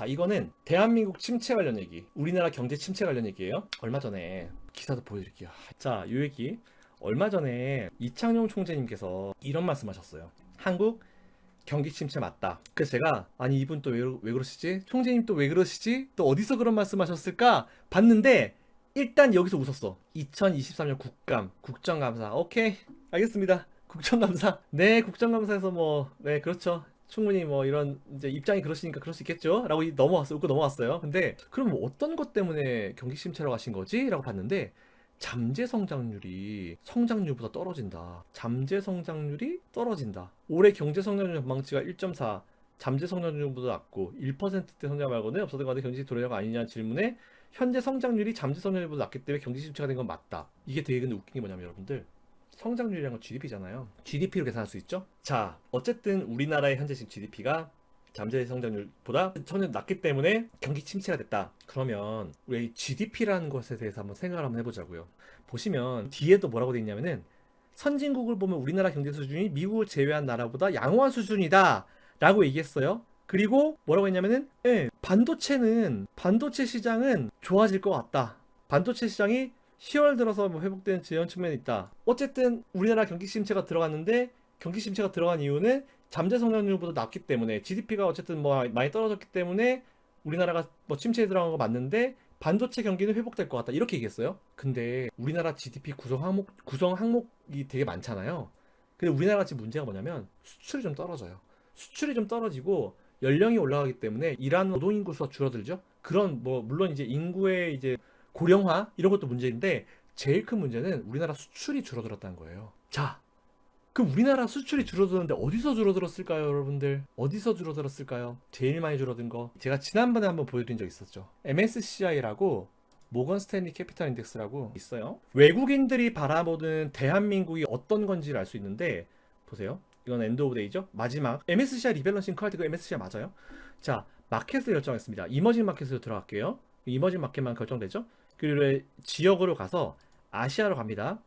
자, 이거는 대한민국 침체 관련 얘기, 우리나라 경제 침체 관련 얘기예요. 얼마 전에 기사도 보여드릴게요. 자, 요 얘기. 얼마 전에 이창용 총재님께서 이런 말씀하셨어요. 한국 경기 침체 맞다. 그래서 제가 아니 이분 또 왜 그러시지? 총재님 또 왜 그러시지? 또 어디서 그런 말씀하셨을까? 봤는데 일단 여기서 웃었어. 2023년 국정감사. 오케이, 알겠습니다. 국정감사. 네, 국정감사에서 네, 그렇죠. 충분히 이런 이제 입장이 그러시니까 그럴 수 있겠죠? 라고 웃고 넘어왔어요. 근데 그럼 어떤 것 때문에 경기 침체로 가신 거지? 라고 봤는데 잠재 성장률보다 떨어진다. 잠재 성장률이 떨어진다. 올해 경제 성장률 전망치가 1.4, 잠재 성장률보다 낮고 1%대 성장 말고는 없었던 가운데 경기 도래가 아니냐는 질문에 현재 성장률이 잠재 성장률보다 낮기 때문에 경기 침체가 된 건 맞다. 이게 되게 근데 웃긴 게 뭐냐면 여러분들, 성장률이란 건 GDP잖아요. GDP로 계산할 수 있죠? 자, 어쨌든 우리나라의 현재 지금 GDP가 잠재 성장률보다 전혀 낮기 때문에 경기 침체가 됐다. 그러면 우리 GDP라는 것에 대해서 한번 생각을 한번 해보자고요. 보시면 뒤에도 뭐라고 돼 있냐면은 선진국을 보면 우리나라 경제 수준이 미국을 제외한 나라보다 양호한 수준이다 라고 얘기했어요. 그리고 뭐라고 했냐면은 반도체 시장은 좋아질 것 같다. 반도체 시장이 10월 들어서 회복되는 지연 측면이 있다. 어쨌든 우리나라 경기 침체가 들어갔는데 경기 침체가 들어간 이유는 잠재 성장률보다 낮기 때문에 GDP가 어쨌든 많이 떨어졌기 때문에 우리나라가 침체에 들어간 거 맞는데 반도체 경기는 회복될 것 같다. 이렇게 얘기했어요. 근데 우리나라 GDP 구성 항목이 되게 많잖아요. 근데 우리나라가 지금 문제가 뭐냐면 수출이 좀 떨어져요. 수출이 좀 떨어지고 연령이 올라가기 때문에 일하는 노동인구 수가 줄어들죠. 그런 물론 이제 인구의 이제 고령화 이런 것도 문제인데 제일 큰 문제는 우리나라 수출이 줄어들었다는 거예요. 자, 그럼 우리나라 수출이 줄어들었는데 어디서 줄어들었을까요, 여러분들? 어디서 줄어들었을까요? 제일 많이 줄어든 거 제가 지난번에 한번 보여드린 적 있었죠. MSCI라고 모건 스탠리 캐피탈 인덱스라고 있어요. 외국인들이 바라보는 대한민국이 어떤 건지를 알 수 있는데 보세요. 이건 엔드 오브 데이죠. 마지막 MSCI 리밸런싱 카드, 그 MSCI 맞아요. 자, 마켓을 결정했습니다. 이머징 마켓으로 들어갈게요. 이머징 마켓만 결정되죠. 그리고 지역으로 가서 아시아로 갑니다.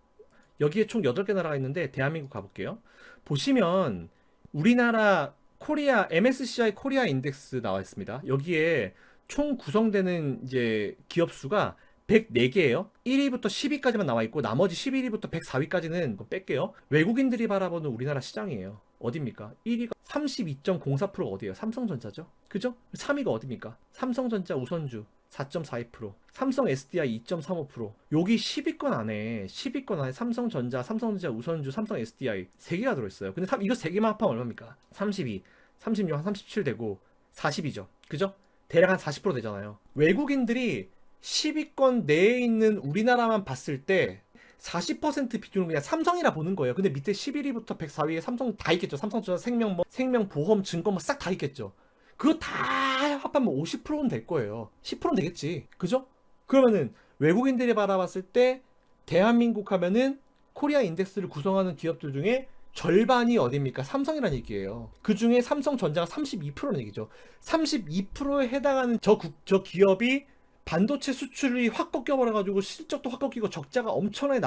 여기에 총 8개 나라가 있는데 대한민국 가볼게요. 보시면 우리나라 MSCI 코리아 인덱스 나와 있습니다. 여기에 총 구성되는 이제 기업 수가 104개예요. 1위부터 10위까지만 나와 있고 나머지 11위부터 104위까지는 뺄게요. 외국인들이 바라보는 우리나라 시장이에요. 어딥니까? 1위가 32.04%가 어디예요? 삼성전자죠. 그죠? 3위가 어딥니까? 삼성전자 우선주 4.42%, 삼성 SDI 2.35%. 여기 10위권 안에 삼성전자 우선주, 삼성 SDI 3개가 들어있어요. 근데 이거 3개만 합하면 얼마입니까? 32, 36, 한 37 되고 40이죠. 그죠? 대략 한 40% 되잖아요. 외국인들이 10위권 내에 있는 우리나라만 봤을 때 40% 비중은 그냥 삼성이라 보는 거예요. 근데 밑에 11위부터 104위에 삼성 다 있겠죠. 삼성전자, 생명보험, 증권 싹 다 있겠죠. 그거 다 합하면 50%는 될 거예요. 10%는 되겠지. 그죠? 그러면은 외국인들이 바라봤을 때 대한민국 하면은 코리아 인덱스를 구성하는 기업들 중에 절반이 어디입니까? 삼성이라는 얘기예요. 그 중에 삼성전자가 32%라는 얘기죠. 32%에 해당하는 저 기업이 반도체 수출이 확 꺾여버려가지고 실적도 확 꺾이고 적자가 엄청나게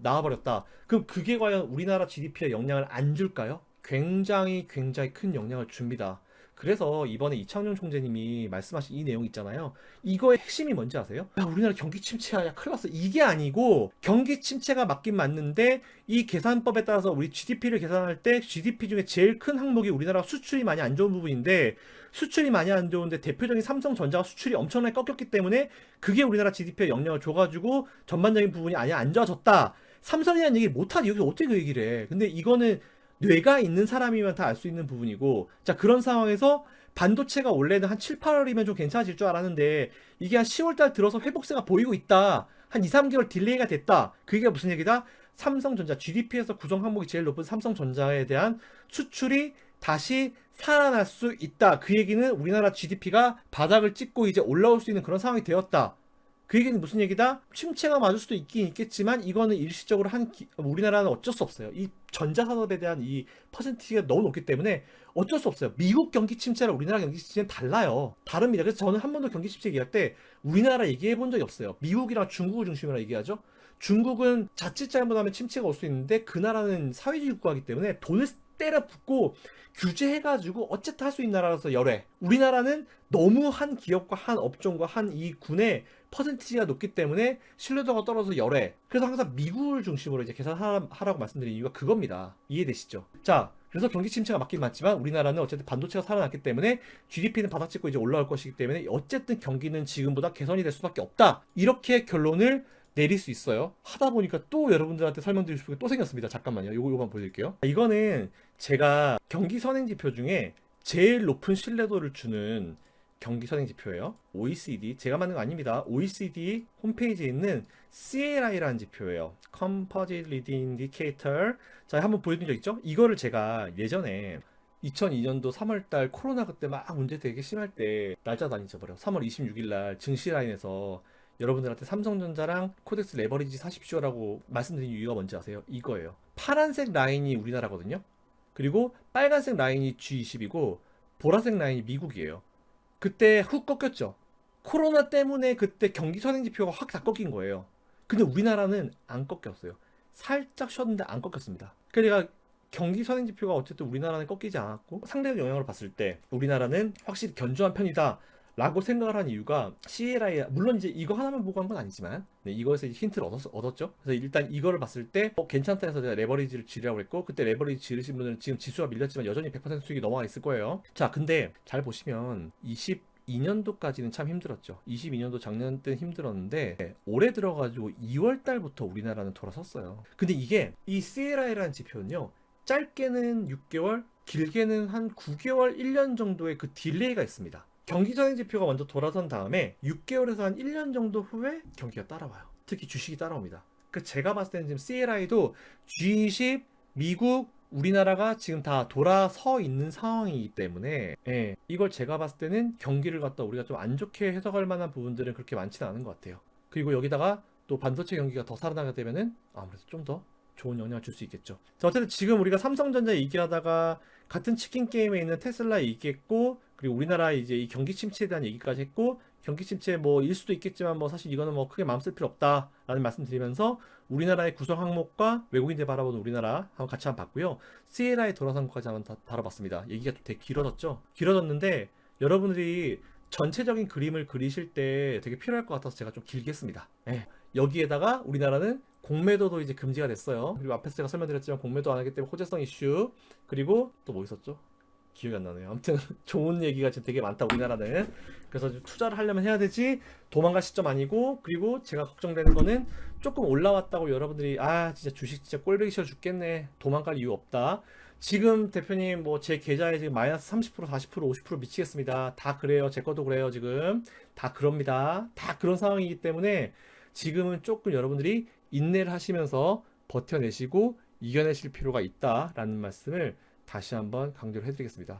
나와버렸다. 그럼 그게 과연 우리나라 GDP에 영향을 안 줄까요? 굉장히 큰 영향을 줍니다. 그래서 이번에 이창용 총재님이 말씀하신 이 내용 있잖아요. 이거의 핵심이 뭔지 아세요? 야, 우리나라 경기 침체야, 야, 큰일 났어. 이게 아니고 경기 침체가 맞긴 맞는데 이 계산법에 따라서 우리 GDP를 계산할 때 GDP 중에 제일 큰 항목이 우리나라 수출이 많이 안 좋은 부분인데 수출이 많이 안 좋은데 대표적인 삼성전자가 수출이 엄청나게 꺾였기 때문에 그게 우리나라 GDP에 영향을 줘가지고 전반적인 부분이 아예 안 좋아졌다. 삼성이라는 얘기를 못하지. 여기서 어떻게 그 얘기를 해. 근데 이거는 뇌가 있는 사람이면 다 알 수 있는 부분이고, 자, 그런 상황에서 반도체가 원래는 한 7, 8월이면 좀 괜찮아질 줄 알았는데 이게 한 10월달 들어서 회복세가 보이고 있다. 한 2, 3개월 딜레이가 됐다. 그게 무슨 얘기다? 삼성전자 GDP에서 구성 항목이 제일 높은 삼성전자에 대한 수출이 다시 살아날 수 있다. 그 얘기는 우리나라 GDP가 바닥을 찍고 이제 올라올 수 있는 그런 상황이 되었다. 그 얘기는 무슨 얘기다? 침체가 맞을 수도 있긴 있겠지만 이거는 일시적으로 우리나라는 어쩔 수 없어요. 이 전자산업에 대한 이 퍼센티지가 너무 높기 때문에 어쩔 수 없어요. 미국 경기 침체랑 우리나라 경기 침체는 달라요. 다릅니다. 그래서 저는 한 번도 경기 침체 얘기할 때 우리나라 얘기해 본 적이 없어요. 미국이랑 중국을 중심으로 얘기하죠. 중국은 자칫 잘못하면 침체가 올 수 있는데 그 나라는 사회주의 국가이기 때문에 때려 붙고 규제해가지고 어쨌든 할 수 있는 나라라서 열애. 우리나라는 너무 한 기업과 한 업종과 한 이 군의 퍼센티지가 높기 때문에 신뢰도가 떨어져서 열애. 그래서 항상 미국을 중심으로 이제 계산하라고 말씀드린 이유가 그겁니다. 이해되시죠? 자, 그래서 경기 침체가 맞긴 맞지만 우리나라는 어쨌든 반도체가 살아났기 때문에 GDP는 바닥찍고 이제 올라올 것이기 때문에 어쨌든 경기는 지금보다 개선이 될 수밖에 없다. 이렇게 결론을 내릴 수 있어요. 하다 보니까 또 여러분들한테 설명드리고 싶은 게 또 생겼습니다. 잠깐만요. 요거만 보여드릴게요. 이거는 제가 경기 선행 지표 중에 제일 높은 신뢰도를 주는 경기 선행 지표예요. OECD, 제가 만든 거 아닙니다. OECD 홈페이지에 있는 CLI라는 지표예요. Composite Leading Indicator. 자, 한번 보여드린 적 있죠? 이거를 제가 예전에 2002년도 3월달 코로나 그때 막 문제 되게 심할 때 날짜도 안 잊어버려. 3월 26일 날 증시라인에서 여러분들한테 삼성전자랑 코덱스 레버리지 사십시오라고 말씀드린 이유가 뭔지 아세요? 이거예요. 파란색 라인이 우리나라거든요. 그리고 빨간색 라인이 G20이고 보라색 라인이 미국이에요. 그때 훅 꺾였죠. 코로나 때문에 그때 경기 선행지표가 확 다 꺾인 거예요. 근데 우리나라는 안 꺾였어요. 살짝 쉬었는데 안 꺾였습니다. 그러니까 경기 선행지표가 어쨌든 우리나라는 꺾이지 않았고 상대적 영향을 봤을 때 우리나라는 확실히 견조한 편이다 라고 생각을 한 이유가 CLI, 물론 이제 이거 하나만 보고 한 건 아니지만 네, 이거에서 힌트를 얻었죠. 그래서 일단 이거를 봤을 때 괜찮다 해서 제가 레버리지를 지르라고 했고, 그때 레버리지 지르신 분들은 지금 지수가 밀렸지만 여전히 100% 수익이 넘어가 있을 거예요. 자, 근데 잘 보시면 22년도까지는 참 힘들었죠. 22년도 작년 때는 힘들었는데 올해 들어가지고 2월 달부터 우리나라는 돌아섰어요. 근데 이게 이 CLI라는 지표는요, 짧게는 6개월, 길게는 한 9개월, 1년 정도의 그 딜레이가 있습니다. 경기 선행 지표가 먼저 돌아선 다음에 6개월에서 한 1년 정도 후에 경기가 따라와요. 특히 주식이 따라옵니다. 그 제가 봤을 때는 지금 CLI도 G20, 미국, 우리나라가 지금 다 돌아서 있는 상황이기 때문에 예, 이걸 제가 봤을 때는 경기를 갖다 우리가 좀 안 좋게 해석할 만한 부분들은 그렇게 많지는 않은 것 같아요. 그리고 여기다가 또 반도체 경기가 더 살아나게 되면은 아무래도 좀 더 좋은 영향을 줄 수 있겠죠. 자, 어쨌든 지금 우리가 삼성전자 얘기하다가 같은 치킨 게임에 있는 테슬라 얘기했고, 그리고 우리나라 이제 이 경기 침체에 대한 얘기까지 했고, 경기 침체 뭐일 수도 있겠지만 뭐 사실 이거는 뭐 크게 마음 쓸 필요 없다라는 말씀드리면서 우리나라의 구성 항목과 외국인들 바라보는 우리나라 한번 같이 한번 봤고요. CLI 돌아선 것까지 한번 다뤄봤습니다. 얘기가 좀 되게 길어졌죠. 길어졌는데 여러분들이 전체적인 그림을 그리실 때 되게 필요할 것 같아서 제가 좀 길게 했습니다. 예. 여기에다가 우리나라는 공매도도 이제 금지가 됐어요. 그리고 앞에서 제가 설명드렸지만 공매도 안 하기 때문에 호재성 이슈, 그리고 또 뭐 있었죠? 기억이 안 나네요. 아무튼 좋은 얘기가 지금 되게 많다 우리나라는. 그래서 투자를 하려면 해야 되지 도망갈 시점 아니고, 그리고 제가 걱정되는 거는 조금 올라왔다고 여러분들이 진짜 주식 진짜 꼴보기 싫어 죽겠네, 도망갈 이유 없다. 지금 대표님 뭐 제 계좌에 지금 마이너스 30%, 40%, 50% 미치겠습니다. 다 그래요. 제 것도 그래요. 지금 다 그럽니다. 다 그런 상황이기 때문에 지금은 조금 여러분들이 인내를 하시면서 버텨내시고 이겨내실 필요가 있다라는 말씀을 다시 한번 강조를 해드리겠습니다.